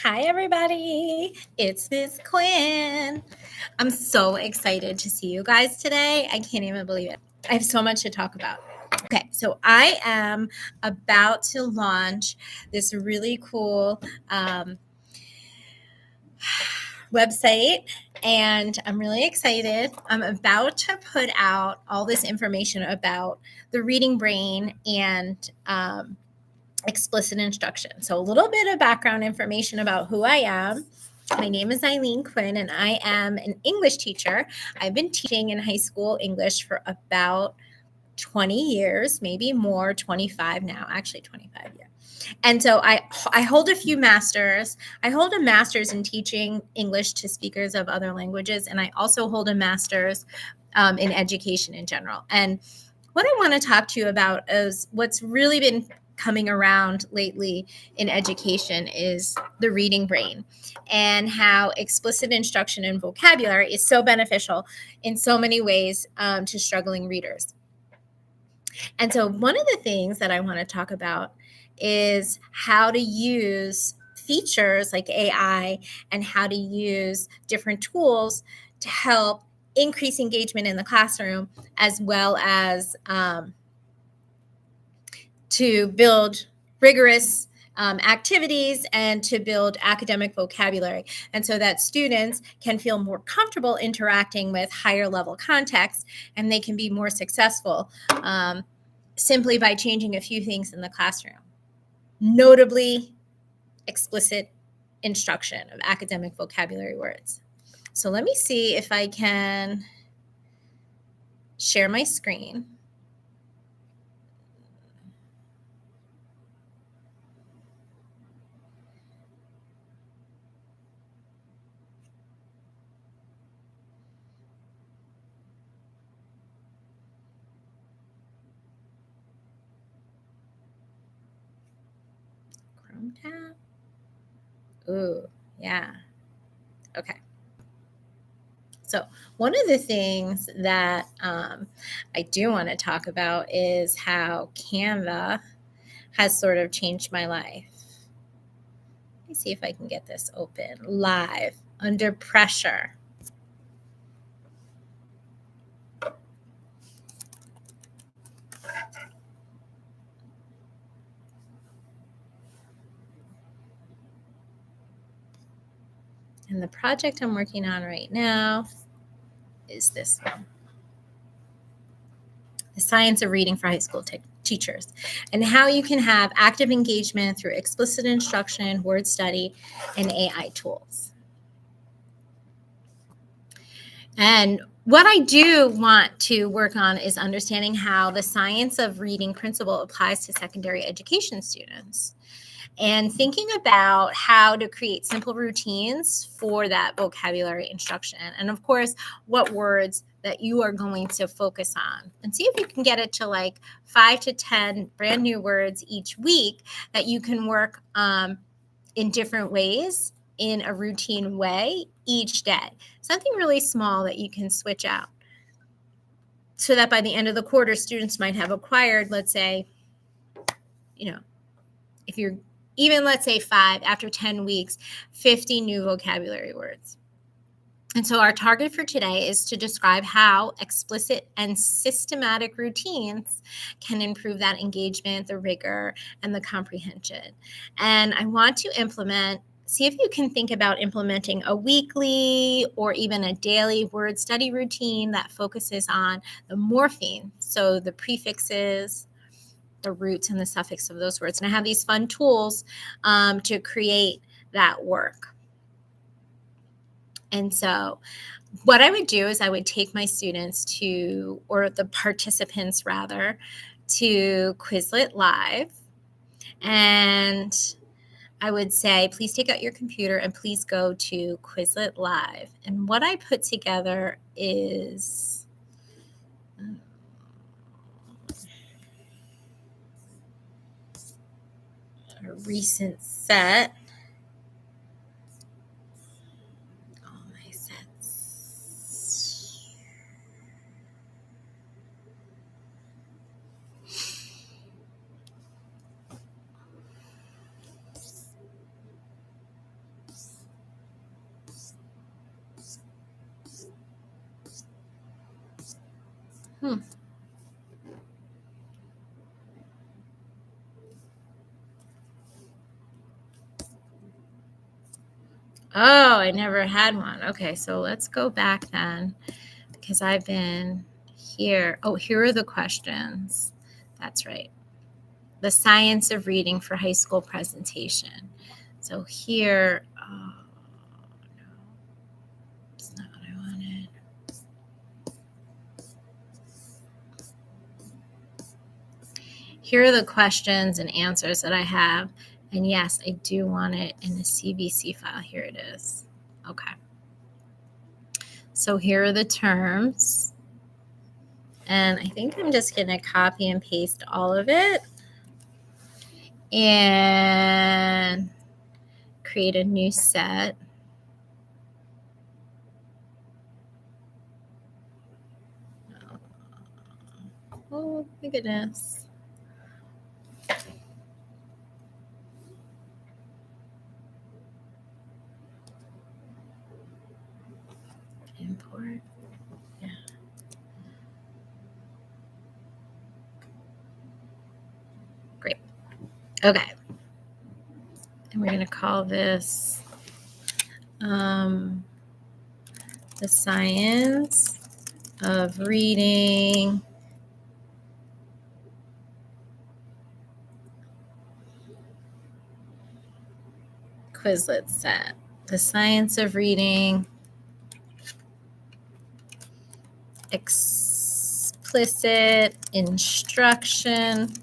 Hi, everybody. It's Miss Quinn. I'm so excited to see you guys today. I can't even believe it. I have so much to talk about. Okay, so I am about to launch this really cool website, and I'm really excited. I'm about to put out all this information about the reading brain and explicit instruction. So a little bit of background information about who I am. My name is Eileen Quinn, and I am an English teacher. I've been teaching in high school English for about 20 years, maybe more, 25 now, actually 25 years. And so I hold a few masters. I hold a master's in teaching English to speakers of other languages, and I also hold a master's in education in general. And what I want to talk to you about is what's really been coming around lately in education is the reading brain and how explicit instruction and vocabulary is so beneficial in so many ways to struggling readers. And so one of the things that I want to talk about is how to use features like AI and how to use different tools to help increase engagement in the classroom, as well as to build rigorous activities and to build academic vocabulary. And so that students can feel more comfortable interacting with higher level context, and they can be more successful simply by changing a few things in the classroom, notably explicit instruction of academic vocabulary words. So let me see if I can share my screen. Chrome tab. Ooh, yeah. Okay. So one of the things that I do want to talk about is how Canva has sort of changed my life. Let me see if I can get this open live under pressure. And the project I'm working on right now is this one. The Science of Reading for High School Teachers, and how you can have active engagement through explicit instruction, word study, and AI tools. And what I do want to work on is understanding how the science of reading principle applies to secondary education students, and thinking about how to create simple routines for that vocabulary instruction. And of course, what words that you are going to focus on, and see if you can get it to like 5 to 10 brand new words each week that you can work in different ways in a routine way each day. Something really small that you can switch out, so that by the end of the quarter, students might have acquired, let's say, if you're even, let's say 5, after 10 weeks, 50 new vocabulary words. And so our target for today is to describe how explicit and systematic routines can improve that engagement, the rigor, and the comprehension. And I want to see if you can think about implementing a weekly or even a daily word study routine that focuses on the morpheme, so the prefixes, the roots, and the suffix of those words. And I have these fun tools to create that work. And so what I would do is I would take my students to, or the participants rather, to Quizlet Live. And I would say, please take out your computer and please go to Quizlet Live. And what I put together is a recent set. All my sets. Oh, I never had one. Okay, so let's go back then, because I've been here. Oh, here are the questions. That's right. The science of reading for high school presentation. So here, oh, no, it's not what I wanted. Here are the questions and answers that I have. And yes, I do want it in a CVC file. Here it is. Okay. So here are the terms. And I think I'm just going to copy and paste all of it and create a new set. Oh, my goodness. Import. Yeah. Great. Okay. And we're going to call this the science of reading Quizlet set. The science of reading explicit instruction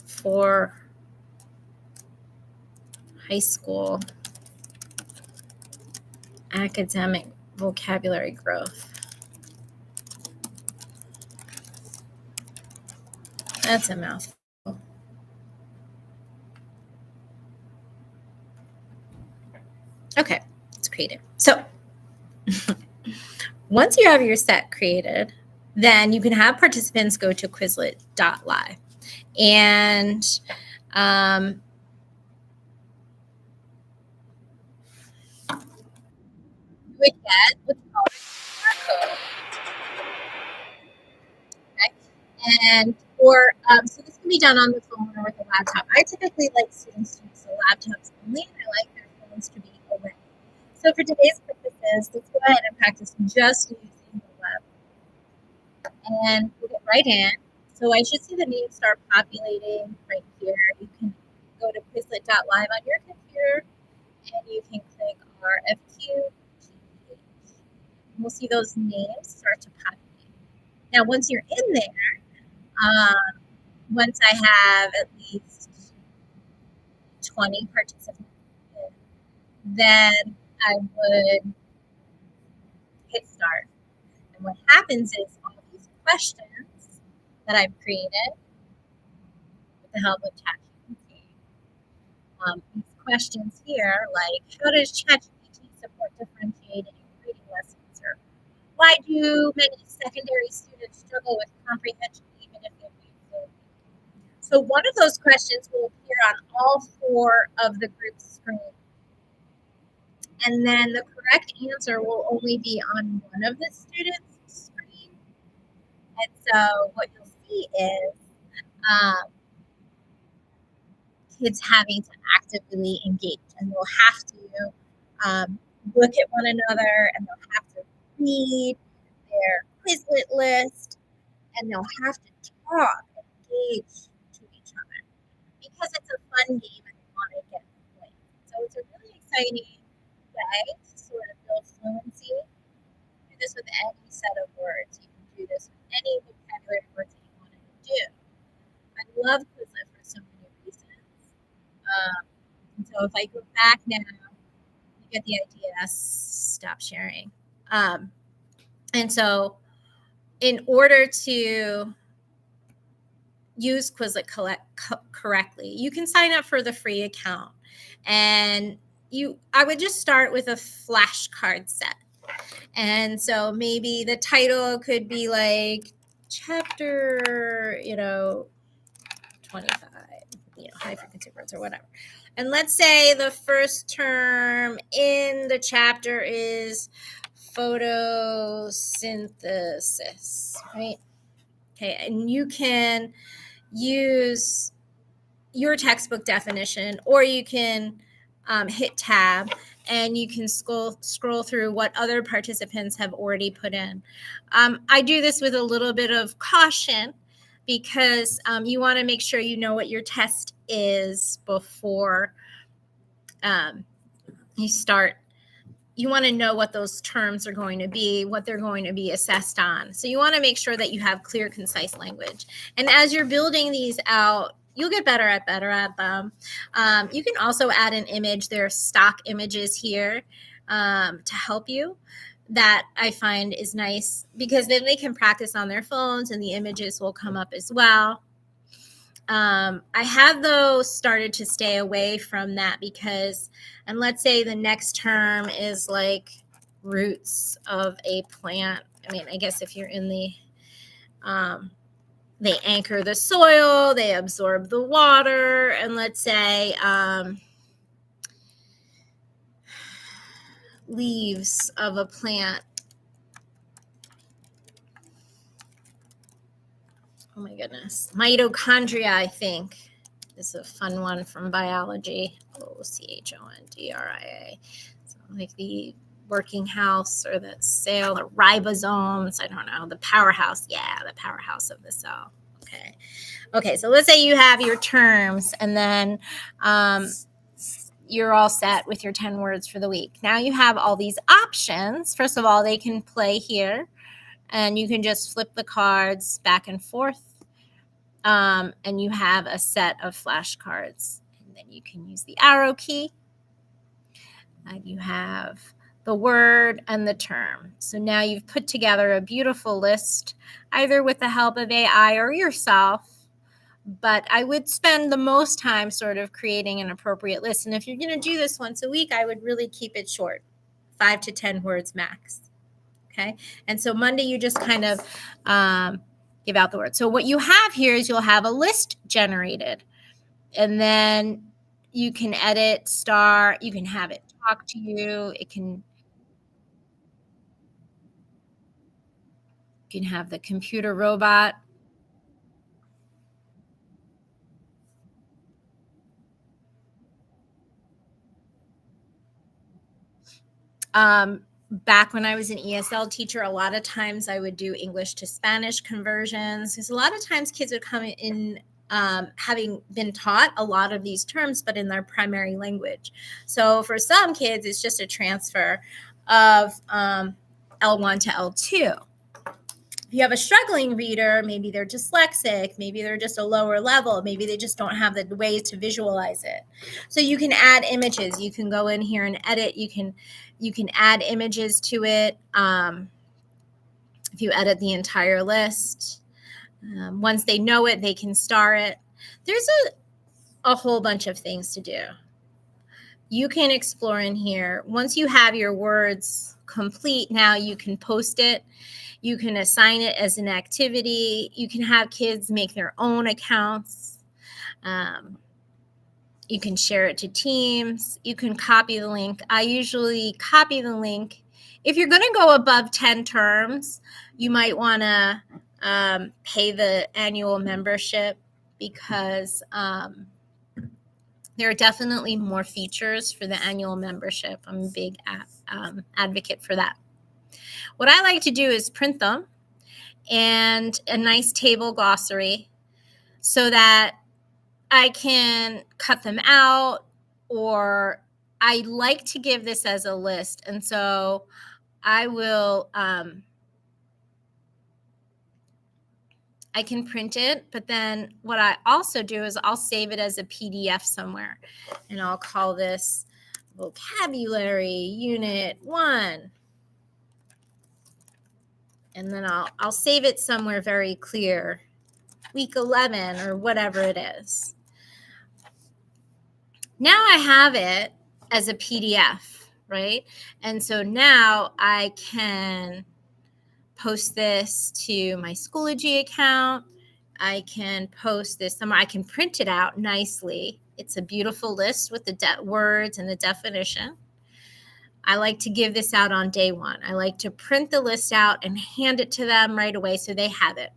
for high school academic vocabulary growth. That's a mouthful. Okay, it's created. So once you have your set created, then you can have participants go to Quizlet.live. And you would get what's called a QR code. Okay? And so this can be done on the phone or with a laptop. I typically like students to use the laptops only, and I like their phones to be away. So for today's purposes, let's go ahead and practice just using the web. And we'll get right in. So I should see the names start populating right here. You can go to Quizlet.live on your computer, and you can click RFQ. We'll see those names start to populate. Now, once you're in there, once I have at least 20 participants in, then I would hit start. And what happens is all these questions that I've created with the help of ChatGPT, these questions here, like how does ChatGPT support differentiating reading lessons, or why do many secondary students struggle with comprehension even if they read fluently? So one of those questions will appear on all 4 of the group's screens. And then the correct answer will only be on one of the students' screen. And so what you'll see is kids having to actively engage, and they'll have to look at one another, and they'll have to read their Quizlet list, and they'll have to talk and engage to each other because it's a fun game and they want to get played. So it's a really exciting way to sort of build fluency. Do this with any set of words. You can do this with any vocabulary words that you wanted to do. I love Quizlet for so many reasons. And so if I go back now, you get the idea. Stop sharing. And so in order to use Quizlet correctly, you can sign up for the free account. And I would just start with a flashcard set. And so maybe the title could be like chapter, 25, high frequency words or whatever. And let's say the first term in the chapter is photosynthesis, right? Okay, and you can use your textbook definition, or you can hit tab and you can scroll through what other participants have already put in. I do this with a little bit of caution because you want to make sure you know what your test is before you start. You want to know what those terms are going to be, what they're going to be assessed on. So you want to make sure that you have clear, concise language. And as you're building these out, you'll get better at them. You can also add an image. There are stock images here to help you that I find is nice, because then they can practice on their phones and the images will come up as well. I have, though, started to stay away from that because, and let's say the next term is like roots of a plant. I mean, I guess if you're in the, they anchor the soil, they absorb the water, and let's say leaves of a plant. Oh my goodness. Mitochondria, I think, is a fun one from biology. Ochondria. So like the working house or the cell, the ribosomes. I don't know. The powerhouse. Yeah, the powerhouse of the cell. Okay, so let's say you have your terms, and then you're all set with your 10 words for the week. Now you have all these options. First of all, they can play here, and you can just flip the cards back and forth. And you have a set of flashcards. And then you can use the arrow key. And you have the word and the term. So now you've put together a beautiful list, either with the help of AI or yourself. But I would spend the most time sort of creating an appropriate list. And if you're going to do this once a week, I would really keep it short, 5 to 10 words max. Okay. And so Monday, you just kind of give out the word. So what you have here is you'll have a list generated, and then you can edit, start, you can have it talk to you. You can have the computer robot. Back when I was an ESL teacher, a lot of times I would do English to Spanish conversions, because a lot of times kids would come in having been taught a lot of these terms, but in their primary language. So for some kids, it's just a transfer of L1 to L2. If you have a struggling reader, maybe they're dyslexic, maybe they're just a lower level, maybe they just don't have the ways to visualize it. So you can add images. You can go in here and edit. You can add images to it if you edit the entire list. Once they know it, they can star it. There's a whole bunch of things to do. You can explore in here. Once you have your words complete, now you can post it. You can assign it as an activity. You can have kids make their own accounts. You can share it to teams. You can copy the link. I usually copy the link. If you're going to go above 10 terms, you might want to pay the annual membership, because there are definitely more features for the annual membership. I'm a big advocate for that. What I like to do is print them and a nice table glossary, so that I can cut them out, or I like to give this as a list. And so I will, I can print it, but then what I also do is I'll save it as a PDF somewhere, and I'll call this Vocabulary Unit 1. And then I'll save it somewhere very clear, week 11 or whatever it is. Now I have it as a PDF, right? And so now I can post this to my Schoology account. I can post this somewhere. I can print it out nicely. It's a beautiful list with the words and the definition. I like to give this out on day one. I like to print the list out and hand it to them right away so they have it.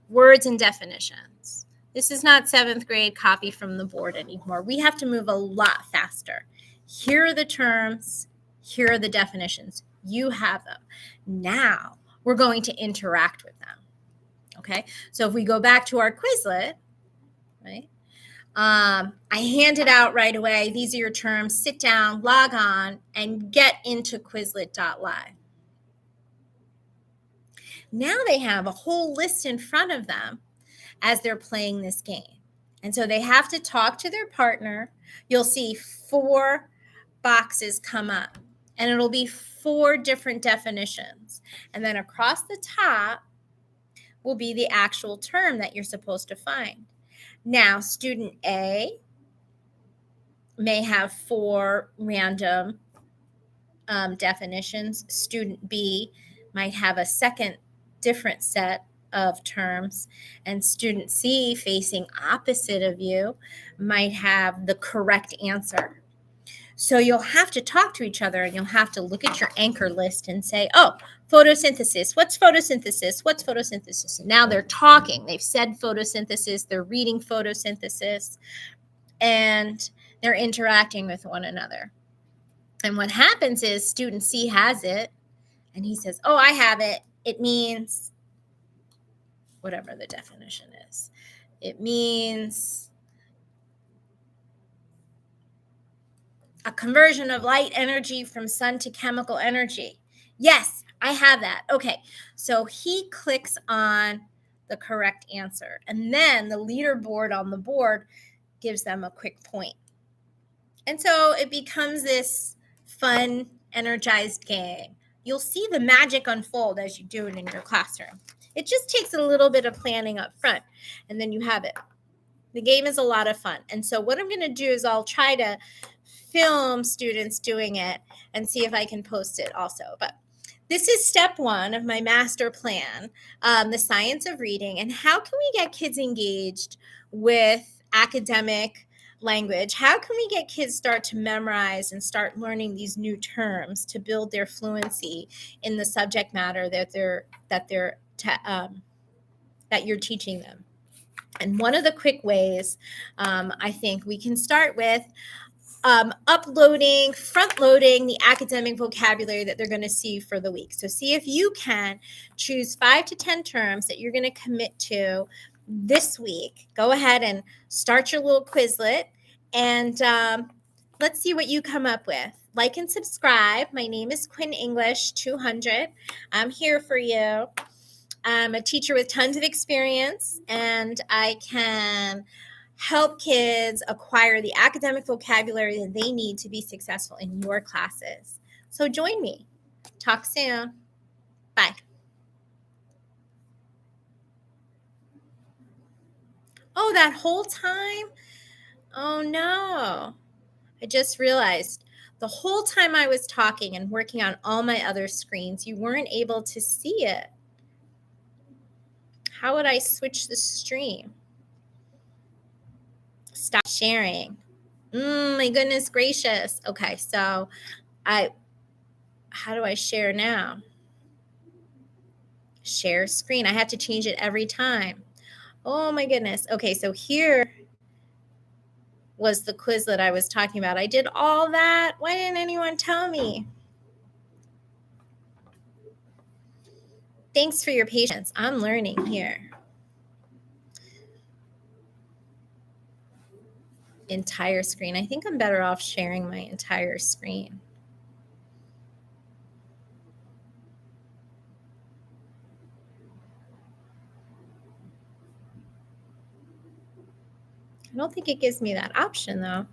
Words and definitions. This is not 7th grade copy from the board anymore. We have to move a lot faster. Here are the terms. Here are the definitions. You have them. Now we're going to interact with them. Okay, so if we go back to our Quizlet, right? I hand it out right away. These are your terms. Sit down, log on, and get into Quizlet.live. Now they have a whole list in front of them as they're playing this game. And so they have to talk to their partner. You'll see 4 boxes come up, and it'll be 4 different definitions. And then across the top will be the actual term that you're supposed to find. Now, student A may have 4 random definitions. Student B might have a second different set of terms, and student C, facing opposite of you, might have the correct answer. So you'll have to talk to each other, and you'll have to look at your anchor list and say, oh, photosynthesis. What's photosynthesis? What's photosynthesis? And now they're talking. They've said photosynthesis. They're reading photosynthesis, and they're interacting with one another. And what happens is student C has it, and he says, oh, I have it. It means whatever the definition is. It means a conversion of light energy from sun to chemical energy. Yes, I have that. Okay, so he clicks on the correct answer, and then the leaderboard on the board gives them a quick point. And so it becomes this fun, energized game. You'll see the magic unfold as you do it in your classroom. It just takes a little bit of planning up front, and then you have it. The game is a lot of fun. And so what I'm going to do is I'll try to film students doing it and see if I can post it also. But this is step 1 of my master plan, the science of reading, and how can we get kids engaged with academic language? How can we get kids start to memorize and start learning these new terms to build their fluency in the subject matter that you're teaching them? And one of the quick ways I think we can start with front-loading the academic vocabulary that they're going to see for the week. So see if you can choose 5 to 10 terms that you're going to commit to this week. Go ahead and start your little Quizlet, and let's see what you come up with. Like and subscribe. My name is Quinn English 200. I'm here for you. I'm a teacher with tons of experience, and I can help kids acquire the academic vocabulary that they need to be successful in your classes. So join me. Talk soon. Bye. Oh, that whole time? Oh, no. I just realized the whole time I was talking and working on all my other screens, you weren't able to see it. How would I switch the stream? Stop sharing. My goodness gracious. Okay, so how do I share now? Share screen. I have to change it every time. Oh my goodness. Okay, so here was the Quizlet I was talking about. I did all that. Why didn't anyone tell me? Thanks for your patience. I'm learning here. Entire screen. I think I'm better off sharing my entire screen. I don't think it gives me that option though.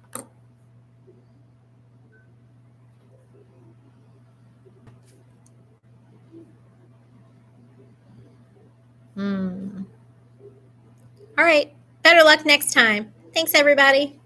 All right. Better luck next time. Thanks, everybody.